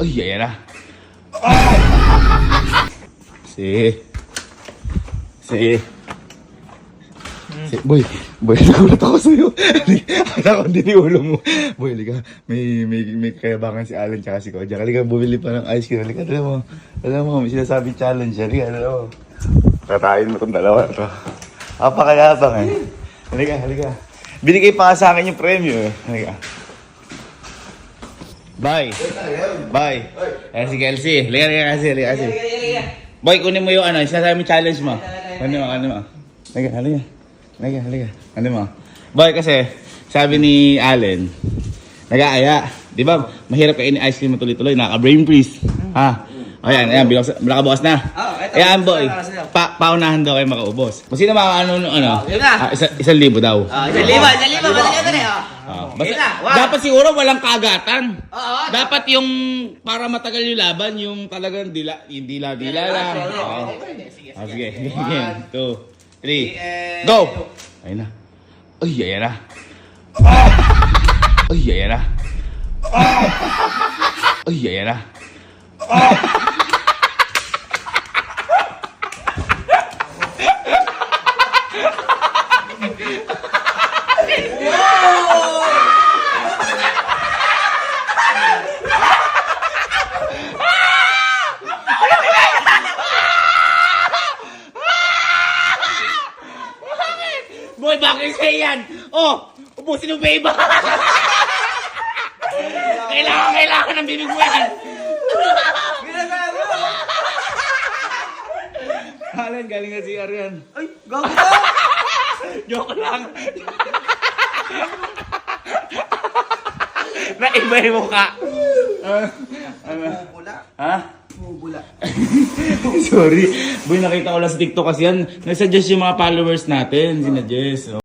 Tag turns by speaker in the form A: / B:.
A: Uy, ayan na. Boy, nagulat ako sa'yo. Akala ko hindi ulo mo. Boy, halika. May kayabangan si Alan tsaka si Kojak. Halika, bumili pa ng ice cream. Halika, alam mo, may sinasabi challenge. Halika, alam mo. Katayin mo itong dalawa. Ito. Apakayabang eh. Halika. Binigay pa nga sa akin yung premyo eh. Halika. Bye. Ayan si Kelsey. Halika kasi. Boy, kunin mo yung ano, sinasabi mo challenge mo. Ano mo? Halika. Ano mo? Boy, kasi sabi ni Allen, nag-aaya. Di ba? Mahirap kainin ice cream mo tuloy-tuloy. Naka-brain freeze. Ha? Ayan. Nakabukas na. Ayan, boy. Paunahan daw kayo makaubos. Kung sino ano? Isang libo daw.
B: 1,000. Malaki ito na
A: Dapat siguro walang kagatan. Dapat yung para matagal yung laban, yung talagang dila lang. Sige. 1, 2, 3. Go! Ayun na. Uy, ayan na. Boy, bakit sa'yo yan? Oh, ubusin mo ba iba? Kailangan ng bibig mo yan. Alan, galing na si Arian.
B: Ay, gago ka!
A: Joke lang. Naiba yung mukha.
B: Bula.
A: Ha?
B: Bula.
A: Sorry. Boy, nakita ko lang sa TikTok kasi yan. Nagsuggest yung mga followers natin. Sinadjust.